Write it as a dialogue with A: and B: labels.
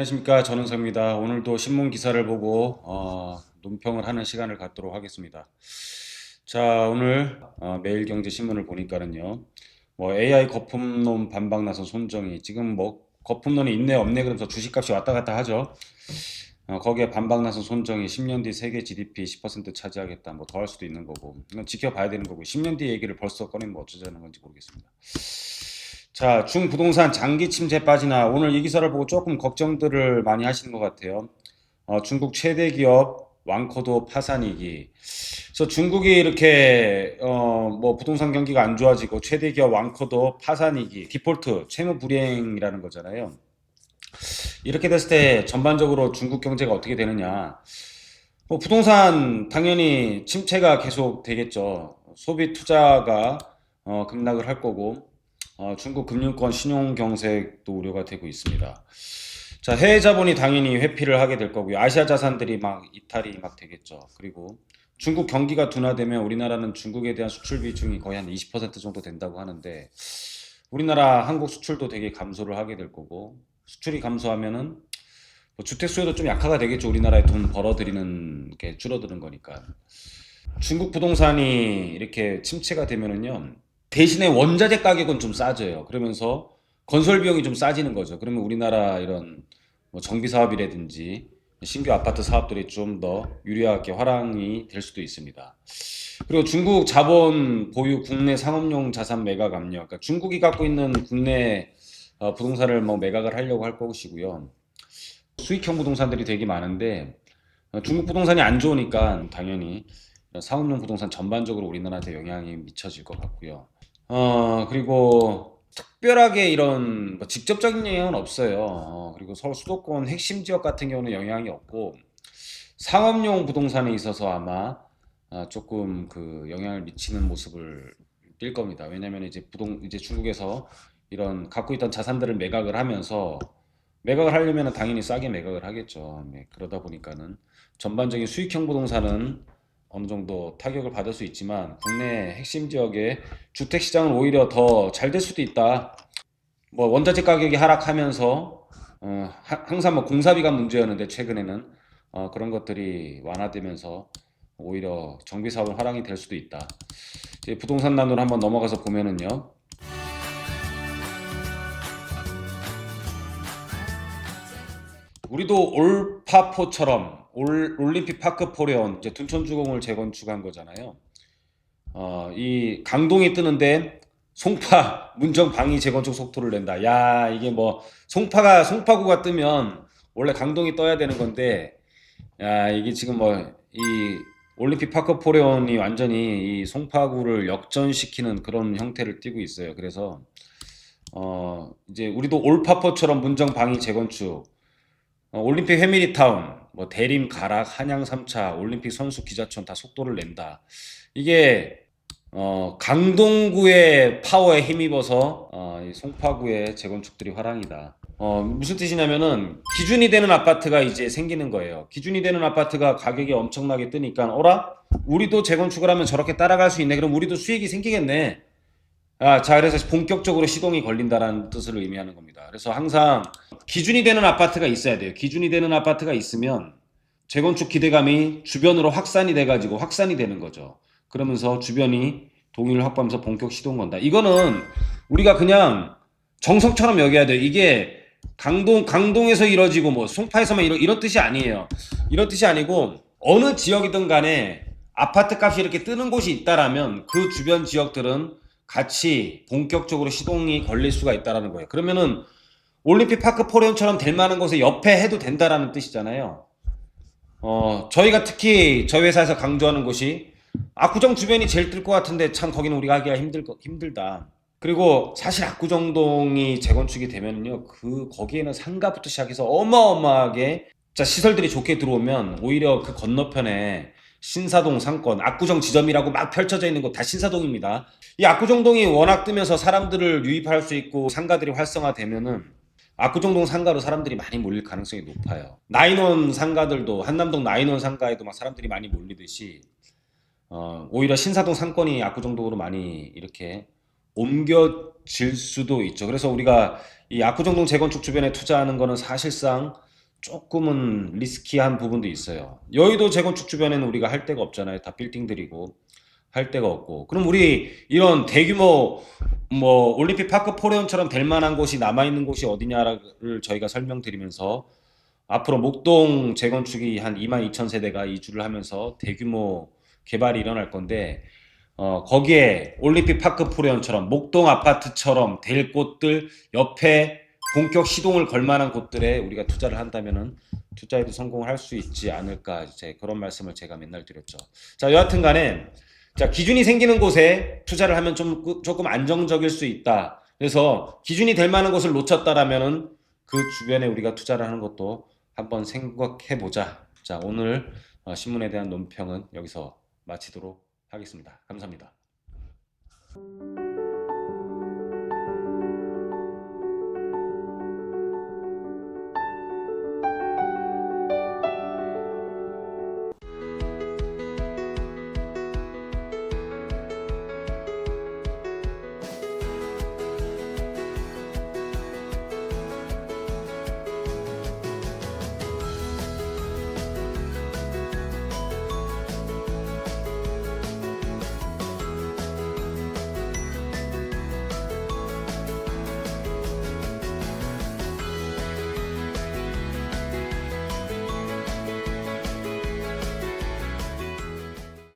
A: 안녕하십니까, 전은서입니다. 오늘도 신문 기사를 보고 논평을 하는 시간을 갖도록 하겠습니다. 자, 오늘 매일경제신문을 보니까는요, 뭐 AI 거품론 반박 나선 손정희, 지금 뭐 거품론이 있네 없네 그러면서 주식값이 왔다 갔다 하죠. 거기에 반박 나선 손정희 10년 뒤 세계 GDP 10% 차지하겠다, 뭐 더 할 수도 있는 거고, 이건 지켜봐야 되는 거고, 10년 뒤 얘기를 벌써 꺼내면 어쩌자는 건지 모르겠습니다. 자, 중부동산 장기 침체에 빠지나, 오늘 이 기사를 보고 조금 걱정들을 많이 하시는 것 같아요. 중국 최대 기업 왕코도 파산이기. 그래서 중국이 이렇게 뭐 부동산 경기가 안 좋아지고 최대 기업 왕코도 파산이기, 디폴트, 채무 불이행이라는 거잖아요. 이렇게 됐을 때 전반적으로 중국 경제가 어떻게 되느냐? 뭐 부동산 당연히 침체가 계속 되겠죠. 소비 투자가 급락을 할 거고, 중국 금융권 신용 경색도 우려가 되고 있습니다. 자, 해외 자본이 당연히 회피를 하게 될 거고요. 아시아 자산들이 막 이탈이 막 되겠죠. 그리고 중국 경기가 둔화되면 우리나라는 중국에 대한 수출 비중이 거의 한 20% 정도 된다고 하는데, 우리나라 한국 수출도 되게 감소를 하게 될 거고, 수출이 감소하면은 뭐 주택 수요도 좀 약화가 되겠죠. 우리나라에 돈 벌어들이는 게 줄어드는 거니까. 중국 부동산이 이렇게 침체가 되면은요, 대신에 원자재 가격은 좀 싸져요. 그러면서 건설 비용이 좀 싸지는 거죠. 그러면 우리나라 이런 뭐 정비 사업이라든지 신규 아파트 사업들이 좀 더 유리하게 활황이 될 수도 있습니다. 그리고 중국 자본 보유 국내 상업용 자산 매각 압력. 그러니까 중국이 갖고 있는 국내 부동산을 뭐 매각을 하려고 할 것이고요. 수익형 부동산들이 되게 많은데, 중국 부동산이 안 좋으니까 당연히 상업용 부동산 전반적으로 우리나라한테 영향이 미쳐질 것 같고요. 그리고 특별하게 이런 뭐 직접적인 영향은 없어요. 그리고 서울 수도권 핵심 지역 같은 경우는 영향이 없고, 상업용 부동산에 있어서 아마 조금 그 영향을 미치는 모습을 띌 겁니다. 왜냐면 이제 중국에서 이런 갖고 있던 자산들을 매각을 하면서, 매각을 하려면 당연히 싸게 매각을 하겠죠. 네, 그러다 보니까는 전반적인 수익형 부동산은 어느 정도 타격을 받을 수 있지만, 국내 핵심 지역의 주택 시장은 오히려 더 잘 될 수도 있다. 뭐 원자재 가격이 하락하면서 항상 뭐 공사비가 문제였는데, 최근에는 그런 것들이 완화되면서 오히려 정비 사업은 화랑이 될 수도 있다. 이제 부동산 난으로 한번 넘어가서 보면은요. 우리도 올파포처럼 올림픽 파크 포레온 이제 둔촌주공을 재건축한 거잖아요. 이 강동이 뜨는데 송파 문정 방위 재건축 속도를 낸다. 야, 이게 뭐 송파구가 뜨면 원래 강동이 떠야 되는 건데, 야, 이게 지금 뭐 이 올림픽 파크 포레온이 완전히 이 송파구를 역전시키는 그런 형태를 띠고 있어요. 그래서 이제 우리도 올파포처럼 문정 방위 재건축, 올림픽 회미리타운, 뭐 대림 가락, 한양 3차, 올림픽 선수 기자촌 다 속도를 낸다. 이게 강동구의 파워에 힘입어서 이 송파구의 재건축들이 화랑이다. 무슨 뜻이냐면은 기준이 되는 아파트가 이제 생기는 거예요. 기준이 되는 아파트가 가격이 엄청나게 뜨니까, 어라? 우리도 재건축을 하면 저렇게 따라갈 수 있네. 그럼 우리도 수익이 생기겠네. 자, 그래서 본격적으로 시동이 걸린다라는 뜻을 의미하는 겁니다. 그래서 항상 기준이 되는 아파트가 있어야 돼요. 기준이 되는 아파트가 있으면 재건축 기대감이 주변으로 확산이 돼가지고 확산이 되는 거죠. 그러면서 주변이 동의를 확보하면서 본격 시동 건다. 이거는 우리가 그냥 정석처럼 여겨야 돼요. 이게 강동에서 이뤄지고 뭐 송파에서만 이런 뜻이 아니에요. 이런 뜻이 아니고, 어느 지역이든 간에 아파트 값이 이렇게 뜨는 곳이 있다라면 그 주변 지역들은 같이 본격적으로 시동이 걸릴 수가 있다라는 거예요. 그러면은 올림픽 파크 포레온처럼 될 만한 곳에 옆에 해도 된다라는 뜻이잖아요. 저희가 특히 저희 회사에서 강조하는 곳이 압구정 주변이 제일 뜰 것 같은데, 참 거기는 우리가 하기가 힘들다. 그리고 사실 압구정동이 재건축이 되면요, 거기에는 상가부터 시작해서 어마어마하게, 자, 시설들이 좋게 들어오면 오히려 그 건너편에 신사동 상권, 압구정 지점이라고 막 펼쳐져 있는 곳 다 신사동입니다. 이 압구정동이 워낙 뜨면서 사람들을 유입할 수 있고 상가들이 활성화되면은 압구정동 상가로 사람들이 많이 몰릴 가능성이 높아요. 나인원 상가들도, 한남동 나인원 상가에도 막 사람들이 많이 몰리듯이 오히려 신사동 상권이 압구정동으로 많이 이렇게 옮겨질 수도 있죠. 그래서 우리가 이 압구정동 재건축 주변에 투자하는 거는 사실상 조금은 리스키한 부분도 있어요. 여의도 재건축 주변에는 우리가 할 데가 없잖아요. 다 빌딩들이고 할 데가 없고. 그럼 우리 이런 대규모 뭐 올림픽 파크 포레온처럼 될 만한 곳이 남아 있는 곳이 어디냐를 저희가 설명드리면서 앞으로 목동 재건축이 한 22,000세대가 이주를 하면서 대규모 개발이 일어날 건데 거기에 올림픽 파크 포레온처럼 목동 아파트처럼 될 곳들 옆에 본격 시동을 걸 만한 곳들에 우리가 투자를 한다면은 투자에도 성공을 할 수 있지 않을까 이제 그런 말씀을 제가 맨날 드렸죠. 자, 여하튼 간에 자, 기준이 생기는 곳에 투자를 하면 조금 안정적일 수 있다. 그래서 기준이 될 만한 곳을 놓쳤다라면은 그 주변에 우리가 투자를 하는 것도 한번 생각해 보자. 자, 오늘 신문에 대한 논평은 여기서 마치도록 하겠습니다. 감사합니다.